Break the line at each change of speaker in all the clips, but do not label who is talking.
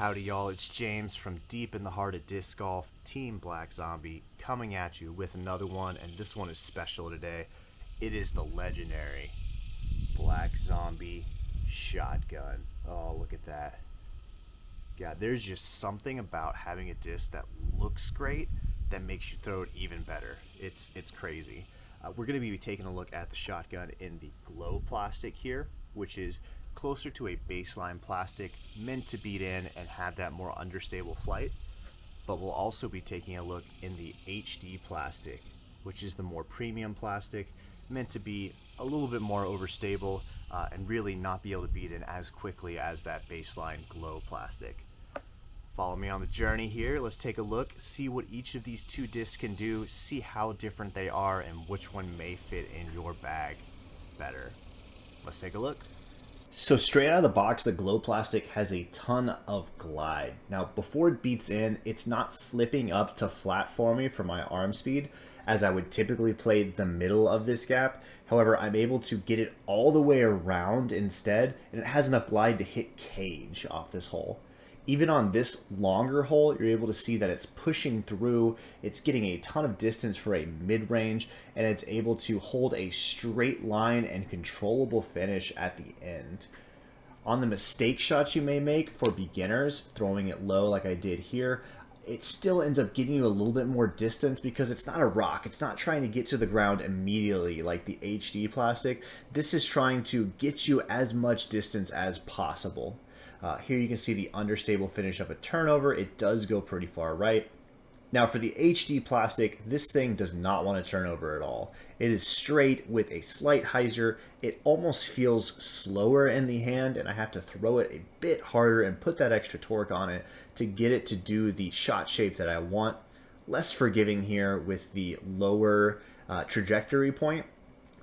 Howdy, y'all. It's James from deep in the heart of disc golf, Team Black Zombie, coming at you with another one, and this one is special today. It is the legendary Black Zombie Shotgun. Oh, look at that. God, there's just something about having a disc that looks great that makes you throw it even better. It's crazy. We're going to be taking a look at the shotgun in the glow plastic here, which is closer to a baseline plastic meant to beat in and have that more understable flight. But we'll also be taking a look in the HD plastic, which is the more premium plastic meant to be a little bit more overstable and really not be able to beat in as quickly as that baseline glow plastic. Follow me on the journey here. Let's take a look, see what each of these two discs can do, see how different they are, and which one may fit in your bag better. Let's take a look.
So straight out of the box, the glow plastic has a ton of glide. Now, before it beats in, it's not flipping up to flat for me for my arm speed, as I would typically play the middle of this gap. However, I'm able to get it all the way around instead, and it has enough glide to hit cage off this hole. Even on this longer hole, you're able to see that it's pushing through, it's getting a ton of distance for a mid-range, and it's able to hold a straight line and controllable finish at the end. On the mistake shots you may make for beginners, throwing it low like I did here, it still ends up getting you a little bit more distance because it's not a rock. It's not trying to get to the ground immediately like the HD plastic. This is trying to get you as much distance as possible. Here you can see the understable finish of a turnover. It does go pretty far right. Now for the HD plastic, this thing does not want to turn over at all. It is straight with a slight hyzer. It almost feels slower in the hand, and I have to throw it a bit harder and put that extra torque on it to get it to do the shot shape that I want. Less forgiving here with the lower trajectory point.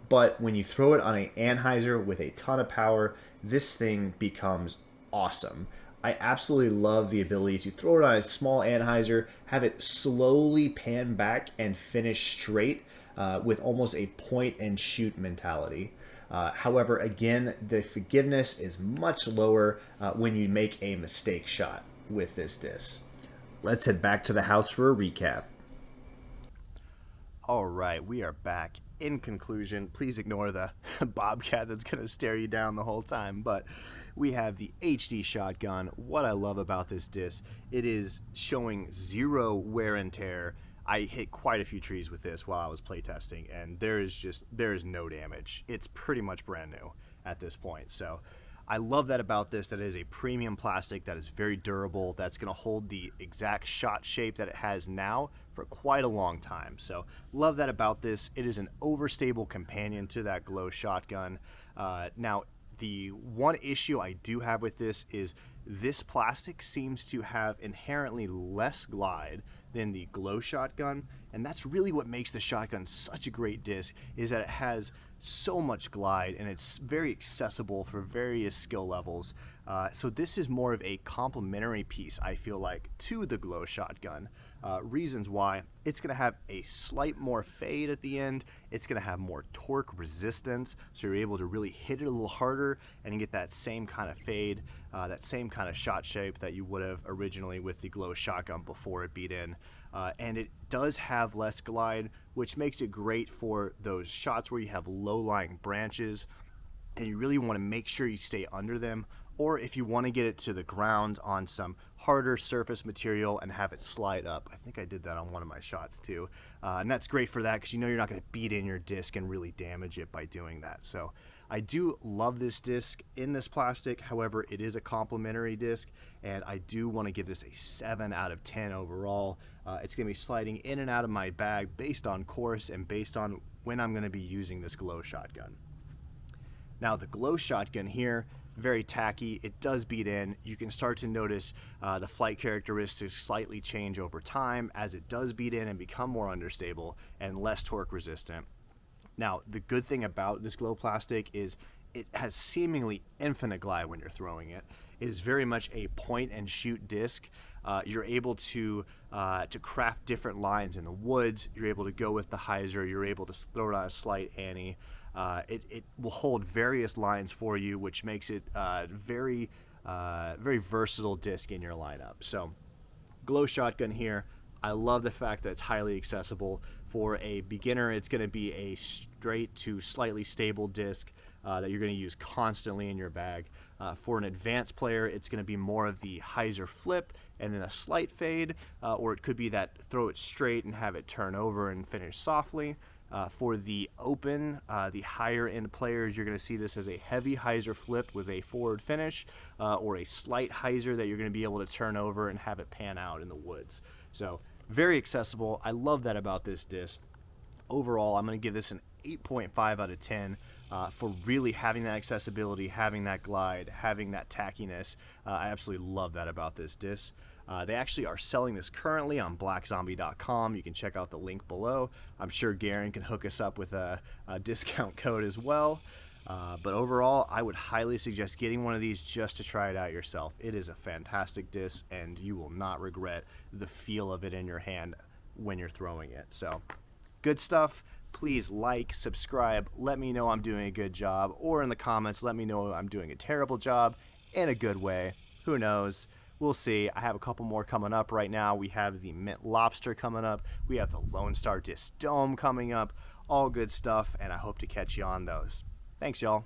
But when you throw it on an anhyzer with a ton of power, this thing becomes awesome. I absolutely love the ability to throw it on a small anhyzer, have it slowly pan back and finish straight with almost a point and shoot mentality. However, again, the forgiveness is much lower when you make a mistake shot with this disc. Let's head back to the house for a recap.
All right, we are back. In conclusion, please ignore the bobcat that's going to stare you down the whole time, but we have the HD shotgun. What I love about this disc, it is showing zero wear and tear. I hit quite a few trees with this while I was playtesting, and there is no damage. It's pretty much brand new at this point. So I love that about this, that it is a premium plastic that is very durable, that's going to hold the exact shot shape that it has now for quite a long time. So love that about this. It is an overstable companion to that glow shotgun. Now, the one issue I do have with this is this plastic seems to have inherently less glide than the glow shotgun, and that's really what makes the shotgun such a great disc, is that it has so much glide and it's very accessible for various skill levels. So this is more of a complementary piece, I feel like, to the glow shotgun. Reasons why: it's going to have a slight more fade at the end, it's going to have more torque resistance, so you're able to really hit it a little harder and get that same kind of fade, that same kind of shot shape that you would have originally with the glow shotgun before it beat in. And it does have less glide, which makes it great for those shots where you have low-lying branches and you really want to make sure you stay under them, or if you want to get it to the ground on some harder surface material and have it slide up. I think I did that on one of my shots too. And that's great for that because you know you're not going to beat in your disc and really damage it by doing that. So I do love this disc in this plastic. However, it is a complimentary disc, and I do want to give this a 7 out of 10 overall. It's going to be sliding in and out of my bag based on course and based on when I'm going to be using this glow shotgun. Now the glow shotgun here, very tacky. It does beat in. You can start to notice the flight characteristics slightly change over time as it does beat in and become more understable and less torque resistant. Now, the good thing about this glow plastic is it has seemingly infinite glide when you're throwing it. It is very much a point and shoot disc. You're able to craft different lines in the woods. You're able to go with the hyzer. You're able to throw it on a slight ante. It will hold various lines for you, which makes it very very versatile disc in your lineup. So Glow Shotgun here. I love the fact that it's highly accessible. For a beginner, it's going to be a straight to slightly stable disc that you're going to use constantly in your bag. For an advanced player, it's going to be more of the hyzer flip and then a slight fade, or it could be that throw it straight and have it turn over and finish softly. For the open, the higher end players, you're going to see this as a heavy hyzer flip with a forward finish, or a slight hyzer that you're going to be able to turn over and have it pan out in the woods. So very accessible. I love that about this disc. Overall, I'm going to give this an 8.5 out of 10 for really having that accessibility, having that glide, having that tackiness. I absolutely love that about this disc. They actually are selling this currently on blackzombie.com. You can check out the link below. I'm sure Garen can hook us up with a discount code as well. But overall, I would highly suggest getting one of these just to try it out yourself. It is a fantastic disc, and you will not regret the feel of it in your hand when you're throwing it. So, good stuff. Please like, subscribe, let me know I'm doing a good job, or in the comments, let me know I'm doing a terrible job in a good way. Who knows? We'll see. I have a couple more coming up right now. We have the Mint Lobster coming up. We have the Lone Star Disc Dome coming up. All good stuff, and I hope to catch you on those. Thanks, y'all.